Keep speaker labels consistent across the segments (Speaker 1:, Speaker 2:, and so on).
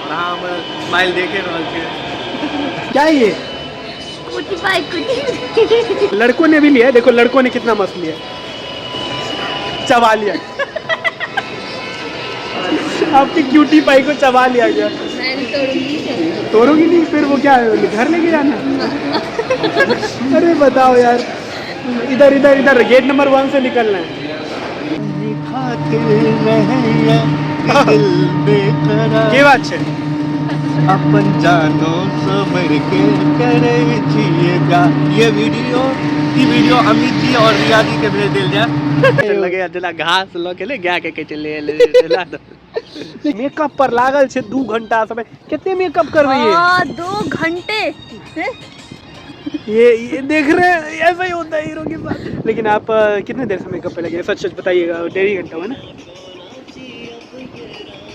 Speaker 1: और हम स्माइल देखे रहल छियै।
Speaker 2: क्या है ये?
Speaker 3: कुटी पाई कुटी।
Speaker 2: लड़कों ने भी लिया है, देखो लड़कों ने कितना मस्त लिया, चबा लिया। आपकी क्यूटी पाई को चबा लिया गया।
Speaker 3: मैं नहीं तोड़ूंगी।
Speaker 2: तोड़ोगी नहीं, फिर वो क्या है, घर लेके जाना है? अरे बताओ यार, इधर इधर इधर गेट नंबर 1 से निकलना है। ये बात है।
Speaker 1: अपन जानो समझ के करे छिएगा। ये वीडियो अमित जी और रिया जी के भेज दिल जाए। लगे जला घास लो के ले गया के चले ले दो।
Speaker 2: मेकअप पर लागल छे 2 घंटा समय। कितने मेकअप कर रही है?
Speaker 3: 2 घंटे।
Speaker 2: ये देख रहे हैं, ऐसा ही होता है हीरो के साथ। लेकिन आप कितने देर से मेकअप पे लगे? सच सच बताइएगा। 1.5 घंटा हुआ ना?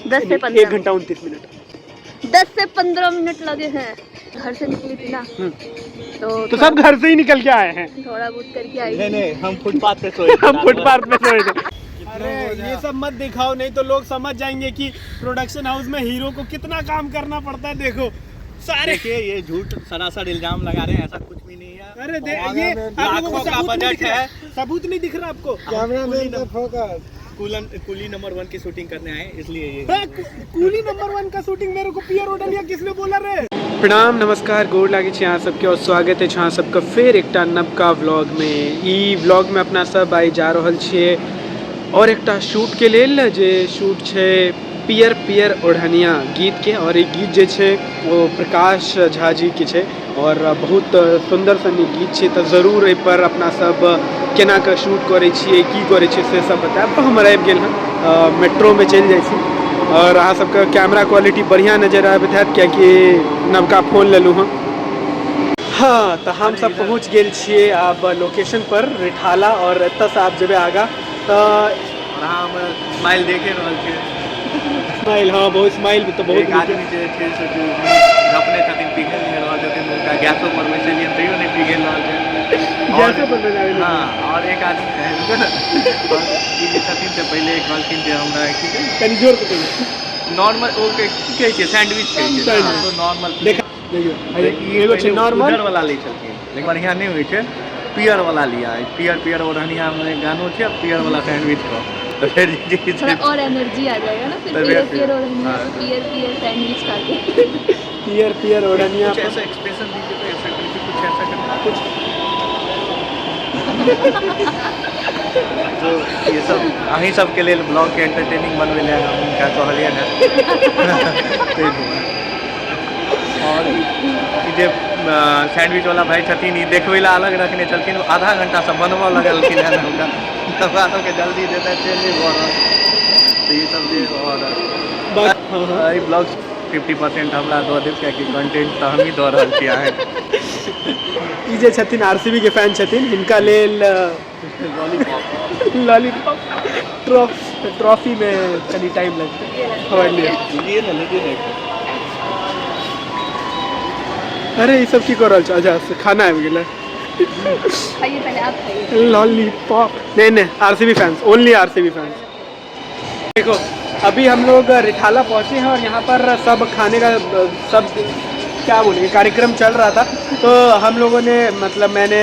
Speaker 3: 10 से 15
Speaker 2: 1 घंटा 29 मिनट।
Speaker 3: 10 से 15 मिनट लगे हैं। घर से निकली थी ना,
Speaker 2: तो सब घर से ही निकल के आए हैं।
Speaker 3: थोड़ा बहुत करके आई।
Speaker 1: नहीं हम फुटपाथ पे सोए।
Speaker 2: हम फुटपाथ पे सोए थे। अरे ये सब मत दिखाओ, नहीं तो लोग समझ जाएंगे कि प्रोडक्शन हाउस में हीरो को कितना काम करना पड़ता है। देखो सारे,
Speaker 1: देखिए ये झूठ सरासर इल्जाम लगा रहे हैं, ऐसा कुछ भी नहीं है।
Speaker 2: अरे ये आप लोगों को
Speaker 1: लाखों का बजट है।
Speaker 2: सबूत नहीं दिख रहा आपको?
Speaker 1: कूली नंबर 1 की शूटिंग करने आए, इसलिए ये
Speaker 2: कूली नंबर 1 का शूटिंग मेरे को पियर ओडलिया किसने बोला रे? प्रणाम नमस्कार गोड़ लागे छे अहाँ सबके और स्वागत है अहाँ सबका फिर एकटा नवका व्लॉग में। ई व्लॉग में अपना सब आई जा रहल छिए और एकटा शूट के लेल, जे शूट छे पियर पियर ओढ़निया गीत के। और ये गीत जे छे वो प्रकाश झा जी के छे और बहुत सुंदर सन गीत छे। तो जरूर एहि पर अपना सब केना के शूट करे छिए, की करे छिए से सब बताएब। तो हम आबि गेल हँ मेट्रो में चलि जाइ छी और अहाँ सबके कैमरा क्वालिटी बढ़िया नजर आबैत हैत कियाकि नवका फोन लेलहुँ हँ। हाँ तो हम सब पहुँच गेल छिए आब लोकेशन पर रिठाला और एतऽ से आप जेबे आगा तो
Speaker 1: हम स्माइल देखे रहल छियै।
Speaker 2: स्माइल, हाँ बहुत स्माइल तो बहुत
Speaker 1: एक आदमी जे छै से अपने छथिन पिघल नहीं रहल छथिन, उनका गैसो पर में चलिए तैयो नहीं पिघल रहल छै।
Speaker 2: गैसो पर में आबे।
Speaker 1: हाँ और एक आदमी ई जे छथिन से पहले कहलखिन जे हमरा की
Speaker 2: कनी जोर से कहिए।
Speaker 1: नॉर्मल ओ के की कहै छै सैंडविच कहै छै, तो नॉर्मल
Speaker 2: देखा देखियो एगो छै नॉर्मल
Speaker 1: उधर वाला लै छलखिन, लेकिन बढ़िया नहीं होइ छै। पियर वाला लिया है, पियर ओढ़निया में गानो छै, पियर वाला सैंडविच को तो फिर
Speaker 3: थोड़ा और एनर्जी आ जाएगा ना। फिर पियर ओढ़निया, पियर सैंडविच खा के
Speaker 2: पियर ओढ़निया
Speaker 1: कुछ ऐसा एक्सप्रेशन दीजिए, तो ऐसा कुछ ऐसा करना कुछ तो ये सब अहीं सब के लिए ब्लॉग के एंटरटेनिंग बनवे ले हम उनका कहलिए ना। और जे सैंडविच वाला भाई छथिन ई देखबै ला अलग रखने छलखिन, आधा घंटा से बनबऽ लगलखिन है हुनका के जल्दी देता चेंज नहीं भऽ रहल। तो ये सब जे और ई ब्लॉग 50% हमरा दऽ देब कियाकि कंटेंट तो हम ही दऽ रहल छी अहाँ।
Speaker 2: ई जे छथिन आरसीबी के फैन छथिन, हिनका लेल लॉलीपॉप ट्रॉफी में कनी टाइम लगतै। अरे ये सब की कर रहल छ? अच्छा खाना आबि गेलै।
Speaker 3: खाइए पहले, आप खाइए
Speaker 2: लॉलीपॉप। नहीं RCB fans, only RCB fans. देखो अभी हम लोग रिठाला पहुँचे हैं और यहाँ पर सब खाने का सब क्या बोलेंगे कार्यक्रम चल रहा था। तो हम लोगों ने मतलब मैंने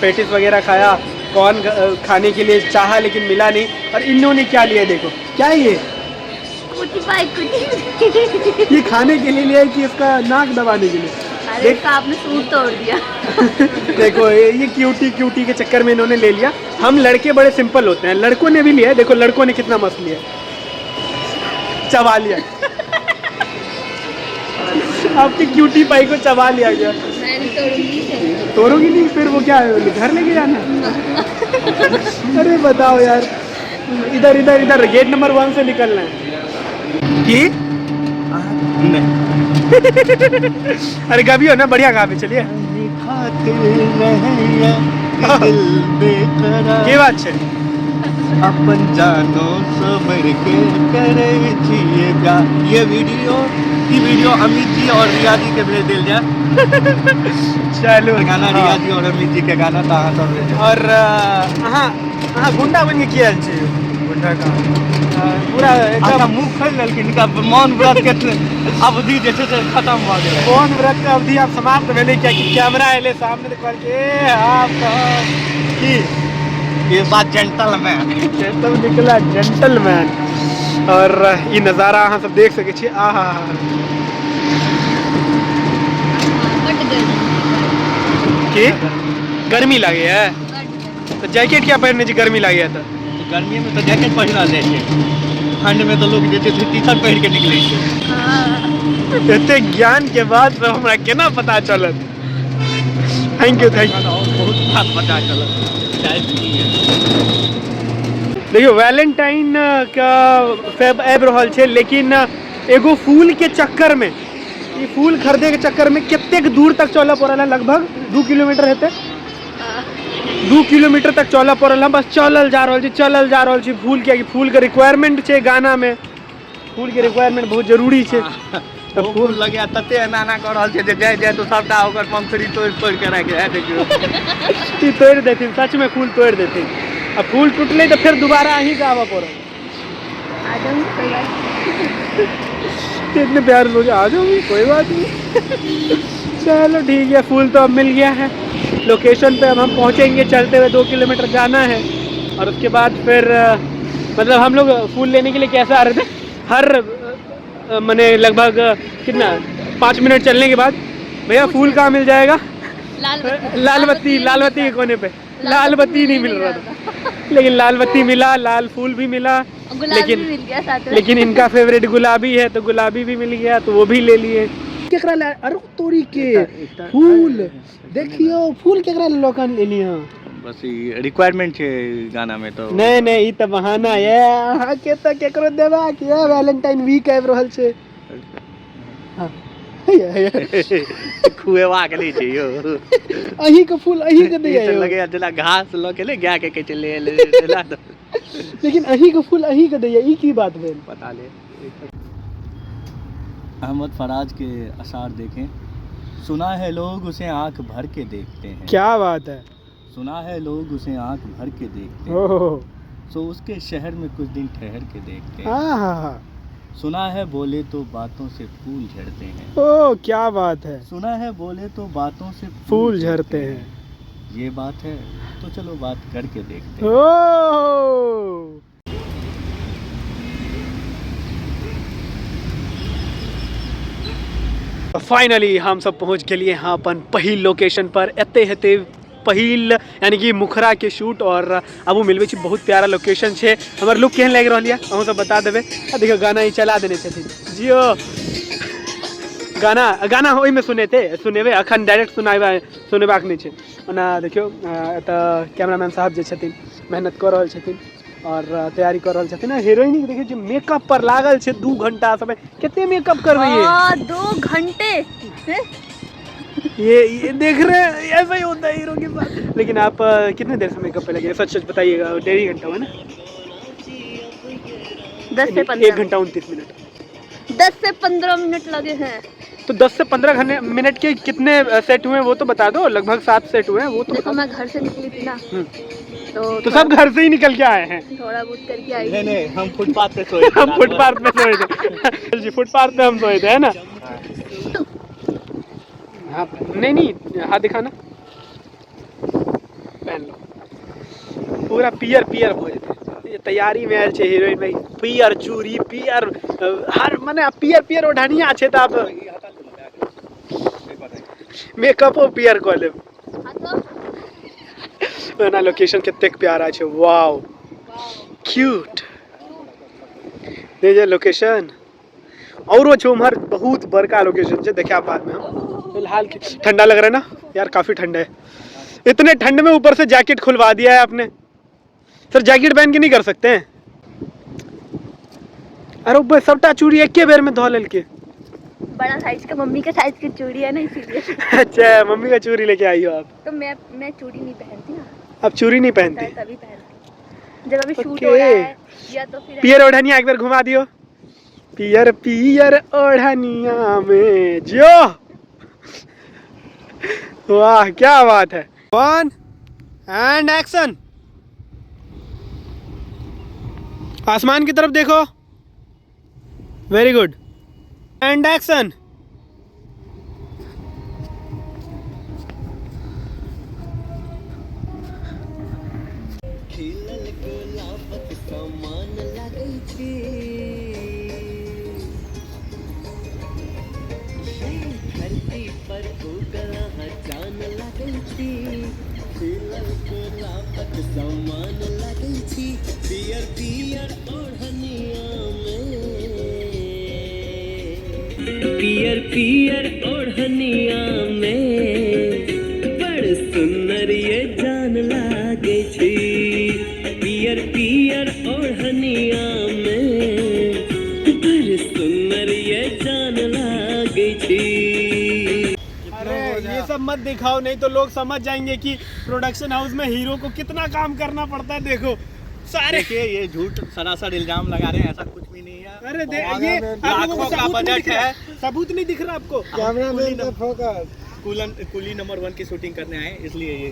Speaker 2: पेटिस वगैरह खाया, कॉर्न खाने के लिए चाहा लेकिन मिला नहीं। और इन्होंने क्या लिया देखो, क्या है ये?
Speaker 3: कुटी पाई कुटी।
Speaker 2: ये खाने के लिए लिया है कि इसका नाक दबाने के लिए?
Speaker 3: अरे इसका आपने सूट तोड़ दिया।
Speaker 2: देखो ये क्यूटी के चक्कर में इन्होंने ले लिया। हम लड़के बड़े सिंपल होते हैं, लड़कों ने भी लिया है। देखो लड़कों ने कितना मस्त लिया, चबा लिया। आपकी क्यूटी पाई को चबा लिया गया।
Speaker 3: मैं नहीं तोड़ूंगी।
Speaker 2: तोड़ोगी नहीं, फिर वो क्या है, घर लेके जाना है? अरे बताओ यार, इधर इधर इधर गेट नंबर 1 से निकलना है कि
Speaker 1: नहीं।
Speaker 2: अरे गाभी हो ना, बढ़िया गावे। चलिए ये बात है।
Speaker 1: अपन जानो समझ के करे छिएगा। ये वीडियो अमित जी और रिया जी के भेज दिल जाए।
Speaker 2: चलो
Speaker 1: गाना रिया जी और अमित जी के गाना तो अहाँ सब
Speaker 2: और हाँ गुंडा बन के किया चाहिए। झूठा काम पूरा
Speaker 1: अच्छा
Speaker 2: एकदम
Speaker 1: मुँह खोल लेलखिन इनका मौन व्रत के अवधि जे छै से खत्म भऽ गेलै
Speaker 2: मौन व्रत के अवधि अब समाप्त भेलै किया कि कैमरा एले सामने तो कहल के आप की
Speaker 1: ये बात जेंटलमैन
Speaker 2: एकदम निकला जेंटलमैन। और ई नज़ारा अहाँ सब देख सकै छी आहा
Speaker 3: बट गर्मी
Speaker 2: की गर्मी लागे है
Speaker 3: बट गर्मी।
Speaker 2: तो जैकेट क्या पहनने जी गर्मी लागे है तो
Speaker 1: गर्मी में तो जैकेट पहिरा लै छै ठंड में तो लोग जे छै से टी शर्ट पहिर के निकलै छै
Speaker 3: हाँ
Speaker 2: एते ज्ञान के बाद तो हमरा केना पता चलत। थैंक यू
Speaker 1: बहुत बात पता चलत
Speaker 2: देखियो वैलेंटाइन का फेब आबि रहल छै लेकिन एगो फूल के चक्कर में ई फूल खरीदे के चक्कर में कतेक दूर तक चलऽ पड़ल है लगभग 2 किलोमीटर हेतै 2 किलोमीटर तक चलऽ पड़ल है बस चलल जा रहल छी फूल के रिक्वायरमेंट छै गाना में फूल के रिक्वायरमेंट बहुत जरूरी छै
Speaker 1: तो फूल लगे तते एना कर रहल छै जे जाय तो सबटा ओकर पंखुड़ी तोड़ के राखि है देखियो
Speaker 2: ई तोड़ देथिन सच में फूल तोड़ देथिन अब फूल टूटले तो फिर दोबारा अहीं का आवा पड़ो
Speaker 3: आ जाऊँ कोई बात
Speaker 2: इतने प्यार सोचे आ जाऊंगी कोई बात नहीं चलो ठीक है फूल तो अब मिल गया है लोकेशन पे अब हम पहुंचेंगे चलते हुए 2 किलोमीटर जाना है और उसके बाद फिर मतलब हम लोग फूल लेने के लिए कैसे आ रहे थे हर मैंने लगभग कितना 5 मिनट चलने के बाद भैया फूल कहाँ मिल जाएगा लाल बत्ती के कोने पे लाल बत्ती नहीं मिल रहा था लेकिन लाल बत्ती मिला लाल फूल भी मिला
Speaker 3: लेकिन भी मिल गया साथ में।
Speaker 2: लेकिन इनका फेवरेट गुलाबी है तो गुलाबी भी मिल गया तो वो भी ले लिए अरे तोरी के फूल देखियो फूल केकरा लोकन ले लिए
Speaker 1: बस ई रिक्वायरमेंट छै गाना में तो
Speaker 2: नहीं ई तो बहाना है अहाँ के तो केकरो देबा के वैलेंटाइन वीक आबि रहल छै हां
Speaker 1: खुएवा के ले छै यो
Speaker 2: अही के फूल अही के दिया
Speaker 1: लगे जेला घास ल के ले गाय के कहै ले ला दो
Speaker 2: लेकिन अही के फूल अही के दिया ई की बात भेल
Speaker 1: पता ले अहमद फराज के अशार देखें सुना है लोग उसे आंख भर के देखते हैं
Speaker 2: क्या बात है
Speaker 1: सुना है लोग उसे आंख भर के देखते हैं
Speaker 2: ओह
Speaker 1: सो उसके शहर में कुछ दिन ठहर के देखते हैं
Speaker 2: आहा
Speaker 1: सुना है बोले तो बातों से फूल झड़ते हैं
Speaker 2: ओह क्या बात है
Speaker 1: सुना है बोले तो बातों से
Speaker 2: फूल झड़ते हैं
Speaker 1: ये बात है तो चलो बात करके देखते हैं
Speaker 2: ओह फाइनली हम सब पहुंच गेलिए यहाँ अपन पहिल लोकेशन पर एते हेते पहिल यानी कि मुखरा के शूट और अब मिलवे छी बहुत प्यारा लोकेशन छे हमर लुक केहन लागि रहल है अहूँ सब बता देबे देखियो गाना ही चला देने छथिन जियो गाना ओहि में सुनेबे अखन डायरेक्ट सुनेबाक नहीं छे ओना देखियो एतऽ कैमरामैन साहब जे छथिन मेहनत कर रहल छथिन और तैयारी कर रहल छथिन हीरोइन देखियो जे मेकअप पर लागल छे 2 घंटा समय कितने मेकअप करबे ये
Speaker 3: 2 घंटे
Speaker 2: ये देख रहे हैं ऐसा ही होता है हीरो के साथ लेकिन आप कितने देर से मेकअप पे लगे सच बताइएगा 1.5 घंटा हुआ ना
Speaker 3: 10 से 15
Speaker 2: 1 घंटा 29 मिनट
Speaker 3: 10 से 15 मिनट लगे हैं
Speaker 2: तो 10 से 15 मिनट के कितने सेट हुए वो तो बता दो लगभग 7 सेट हुए हैं वो तो
Speaker 3: देखो मैं घर से निकली थी ना
Speaker 2: तो सब घर से ही निकल के आए हैं
Speaker 3: थोड़ा बहुत करके आई
Speaker 1: नहीं हम फुटपाथ पे सोए
Speaker 2: हम फुटपाथ पे सोए थे जी फुटपाथ पे हम सोए थे है ना हाँ नहीं हाथ दिखाना पहन लो पूरा पियर हो थे ये तैयारी में आयल छे हीरोइन भाई पियर चूड़ी पियर हर माने पियर ओढ़निया छे त आप मेकअप पियर को ले ना लोकेशन कितने प्यारा छे वाओ क्यूट देखिए लोकेशन और उमहर बहुत बड़का लोकेशन है देखिए बाद में हम फिलहाल ठंडा लग रहा है ना यार काफ़ी ठंडा है इतने ठंड में ऊपर से जैकेट खुलवा दिया है आपने सर जैकेट पहन के नहीं कर सकते हैं अरे ऊपर सबटा चूड़ी एक बेर में धो लेल के
Speaker 3: बड़ा साइज का मम्मी का साइज की चूड़ी है ना इसीलिए
Speaker 2: अच्छा मम्मी का चूड़ी लेके आई हो आप
Speaker 3: तो मैं चूड़ी नहीं पहनती ना
Speaker 2: अब चूड़ी नहीं पहनती
Speaker 3: तभी पहनती जब अभी शूट हो रहा है या तो फिर
Speaker 2: पियर ओढ़निया एक बार घुमा दियो पियर ओढ़निया में जियो वाह क्या बात है 1 एंड एक्शन आसमान की तरफ देखो। Very good and action.
Speaker 4: पियर पियर ओढ़निया में बड़ सुंदर ये जान लागे छी। पियर पियर ओढ़निया में बड़ सुंदर ये जान लागे छी।
Speaker 2: अरे ये सब मत दिखाओ, नहीं तो लोग समझ जाएंगे कि प्रोडक्शन हाउस में हीरो को कितना काम करना पड़ता है। देखो सारे
Speaker 1: देखिए ये झूठ सरासर इल्जाम लगा रहे हैं, ऐसा कुछ भी नहीं है।
Speaker 2: अरे ये
Speaker 1: लाखों का बजट है।
Speaker 2: सबूत नहीं दिख रहा आपको।
Speaker 1: कुली नंबर 1 की शूटिंग करने आए इसलिए ये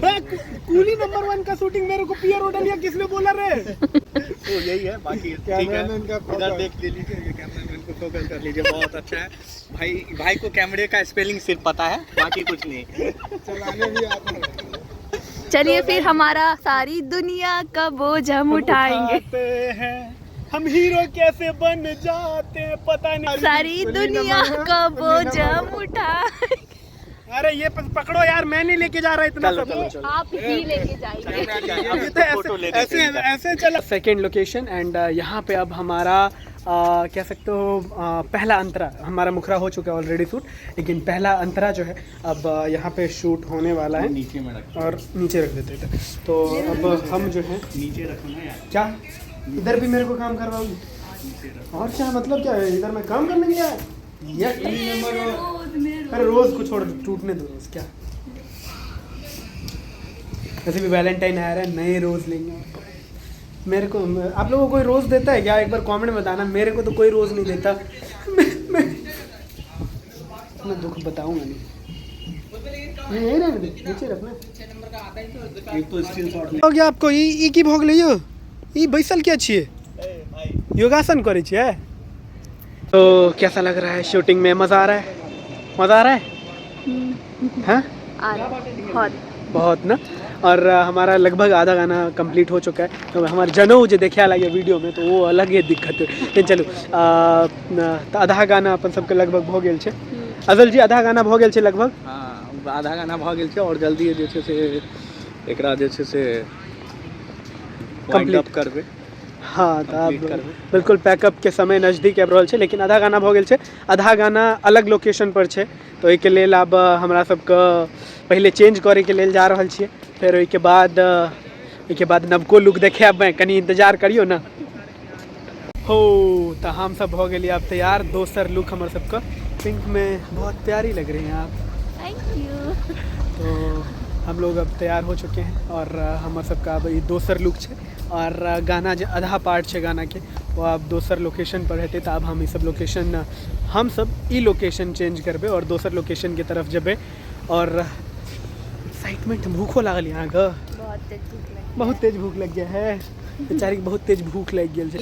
Speaker 2: कूली नंबर 1 का शूटिंग मेरे को पियर रोडलिया किसने बोला रे?
Speaker 1: तो यही है, बाकी ठीक है। इधर देख लीजिए, ये कैमरामैन को फोकस कर लीजिए, बहुत अच्छा है भाई को कैमरे का स्पेलिंग सिर्फ पता है, बाकी कुछ नहीं।
Speaker 2: चलाने भी आता है।
Speaker 3: चलिए फिर हमारा सारी दुनिया का बोझ हम उठाएंगे।
Speaker 2: हम हीरो कैसे बन जाते हैं पता नहीं।
Speaker 3: सारी दुनिया का बोझ हम उठाएंगे।
Speaker 2: अरे ये पकड़ो यार, मैं नहीं लेके जा रहा इतना सब।
Speaker 3: आप ही लेके जाइए।
Speaker 2: ऐसे चला। सेकेंड लोकेशन एंड यहाँ पे अब हमारा कह सकते हो पहला अंतरा, हमारा मुखरा हो चुका है ऑलरेडी शूट, लेकिन पहला अंतरा जो है अब यहाँ पे शूट होने वाला है।
Speaker 1: नीचे में रख
Speaker 2: और नीचे रख देते थे, तो अब हम जो है
Speaker 1: नीचे रखना यार।
Speaker 2: क्या इधर भी मेरे को काम करवाओगी? और क्या मतलब क्या है, इधर मैं काम करने गया है? अरे रोज को छोड़, टूटने दो रोज। क्या वैसे भी वैलेंटाइन आ रहा है, नए रोज लेंगे। मेरे को आप लोगों को कोई रोज देता है क्या? एक बार कमेंट में बताना। मेरे को तो कोई रोज नहीं देता। मैं दुख बताऊंगा नहीं। यही रहने दे, नीचे रखना।
Speaker 1: एक तो स्टिल शॉट
Speaker 2: हो गया आपको ई की भोग लियो। ई बैसल क्या छिए? योगासन करे छिए। तो कैसा लग रहा है शूटिंग में? मजा आ रहा है? मजा आ रहा है? हाँ
Speaker 3: आ रहा है
Speaker 2: बहुत ना। और हमारा लगभग आधा गाना कंप्लीट हो चुका है। तो हमारे जनऊ जो देखा लगे वीडियो में तो वो अलग ही दिक्कत है। लेकिन चलो तो आधा गाना अपन सबके लगभग भ गेल छे। अजल जी आधा गाना भ गेल छे लगभग।
Speaker 1: हाँ आधा गाना भ गेल छे और जल्दी जे छे से एकरा जे छे से कंप्लीट करबे।
Speaker 2: हाँ तो अब बिल्कुल पैकअप के समय नज़दीक आबि रहल छै, लेकिन आधा गाना भ गेल छै। आधा गाना अलग लोकेशन पर छै, तो एहिके लेल आब हमरा सबके पहले चेंज करे के लेल जा रहल छियै। फिर ओहिके बाद नवको लुक देखेबै, कनी इंतजार करियो ना। हो तो हम सब हो गए अब तैयार। दोसर लुक हमारे सबका पिंक में बहुत प्यारी लग रही हैं आप।
Speaker 3: Thank you.
Speaker 2: तो हम लोग अब तैयार हो चुके हैं और हमारे सबका अब दोसर लुक है। और गाना जो आधा पार्ट है गाना के वो अब दोसर लोकेशन पर रहते, तो अब हम सब लोकेशन हम सब ई लोकेशन चेंज करबे और दोसर लोकेशन की तरफ जबे। और एक्साइटमेंट भूखो लागल यहाँ का बहुत तेज भूख लग गया है। बेचारी के बहुत तेज भूख लग गया है।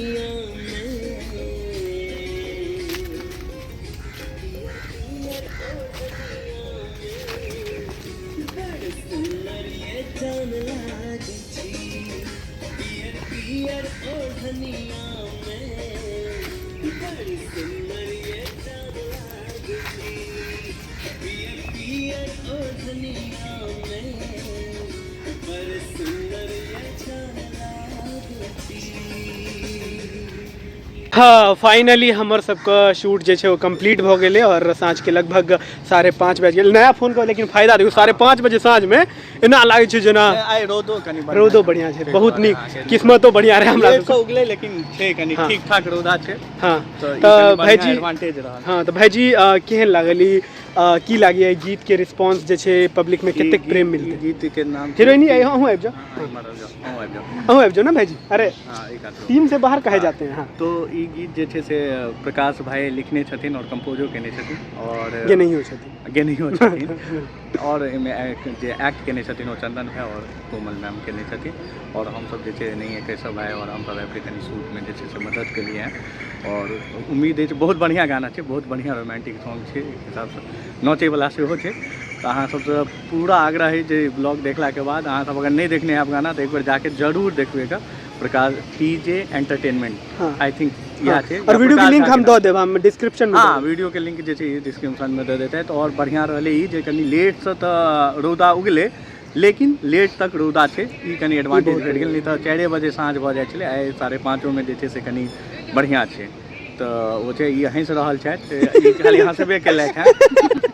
Speaker 2: हाँ फाइनली हमार सबका शूट जो है वो कंप्लीट हो गए और साँझ के लगभग 5:30 बज गए। नया फोन को लेकिन फायदा देखो 5:30 बजे साँझ में एना लागे छै जेना रौदो बढ़िया छै, बहुत नीक किस्मतो बढ़िया रहे हमरा सबके
Speaker 1: उगले, लेकिन छै कनी ठीक ठाक रौदा छै।
Speaker 2: हाँ
Speaker 1: तो
Speaker 2: भाईजी
Speaker 1: एडवांटेज रहल।
Speaker 2: हाँ तो भाईजी केहन लागल ई की लागी है गीत के रिस्पांस जे छै पब्लिक में कतेक प्रेम मिलते
Speaker 1: गीत के नाम
Speaker 2: हीरोइनी अहूँ आबि जाओ अहूँ आबि जाओ ना भाईजी अरे टीम से बाहर कहे जाते हैं हाँ
Speaker 1: तो ई गीत जे छै से प्रकाश भाई लिखने छथिन और कंपोजो केने छथिन और
Speaker 2: ये नहीं हो सकती
Speaker 1: गे नहीं हो छथिन और एहिमे जे एक्ट केने छथिन ओ चंदन भाई और कोमल मैम केने छथिन और हम सब जे छै नहीं एक सब भाई और हम सब अफ्रीकन शूट में जे छै से मदद के लिए हैं और उम्मीद है बहुत बढ़िया गाना छै बहुत बढ़िया रोमांटिक सॉन्ग छै एक हिसाब से नाचे वाला सेहो छै तो अहाँ सबसे पूरा आग्रह है जे ब्लॉग देखला के बाद अहाँ सब अगर नहीं देखने हैं गाना तो एक बार जाके जरूर देखबेगा प्रकाश पीजे एंटरटेनमेंट आई थिंक यह छै
Speaker 2: और वीडियो के लिंक हम दो देब हम डिस्क्रिप्शन में
Speaker 1: हाँ वीडियो के लिंक जे छै डिस्क्रिप्शन में दे देते हैं तो और बढ़िया रहले ई जे कनी लेट से तो रौदा उगले लेकिन लेट तक रौदा छै ई कनी एडवांटेज भेट गेल नहीं तो 4 बजे साँझ भऽ जाइ छलै आइ 5:30 में जे छै से कनी बढ़िया छै तो वो छै ई हँसि रहल छथि ई खाली हँसबे केलथि हैं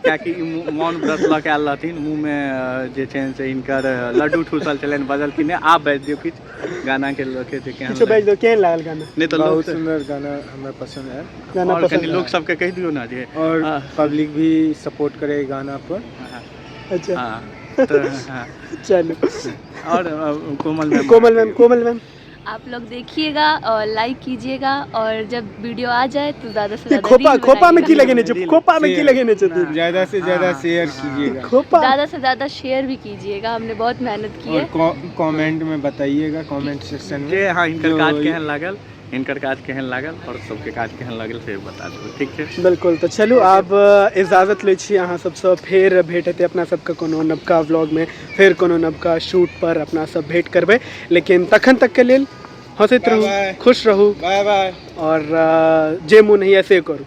Speaker 1: कियाकि मौन व्रत लऽ के आयल रहथिन मुँह में जे छै से हिनकर लड्डू ठूसल छलनि बजल कि नहीं आप बाजि दियौ किछु गाना के लोक के
Speaker 2: किछु बाजि दियौ केहन लागल गाना
Speaker 1: नहीं तो
Speaker 5: बहुत सुंदर गाना हमें पसंद है
Speaker 2: गाना
Speaker 1: और
Speaker 2: पसंद
Speaker 1: कनी लोग सबके कह दियो ना जे
Speaker 5: और पब्लिक भी सपोर्ट करे गाना पर
Speaker 2: अच्छा
Speaker 1: हाँ तो हाँ
Speaker 2: चलो
Speaker 1: और कोमल
Speaker 2: मैम
Speaker 3: आप लोग देखिएगा और लाइक कीजिएगा और जब वीडियो आ जाए तो ज़्यादा से ज़्यादा
Speaker 2: खोपा में की लगेने छै खोपा में की लगेने छै
Speaker 5: ज्यादा से ज्यादा शेयर कीजिएगा
Speaker 2: खोपा
Speaker 3: ज़्यादा से ज़्यादा शेयर भी कीजिएगा हमने बहुत मेहनत की है
Speaker 5: और कमेंट में बताइएगा कमेंट सेक्शन में
Speaker 1: जे हाँ इनकर काज केहन लागल इनकर काज केहन लागल और सबके काज केहन लागल से बता देबै ठीक छै
Speaker 2: बिल्कुल तो चलू आब इजाजत लै छी अहाँ सबसँ फेर भेट हेतै अपना सबके कोनो नवका व्लॉग में फेर कोनो नवका शूट पर अपना सब भेंट करबै लेकिन तखन तक के लेल हंसैत रहू खुश रहू
Speaker 5: बाय बाय
Speaker 2: और जे मोन होइए से करू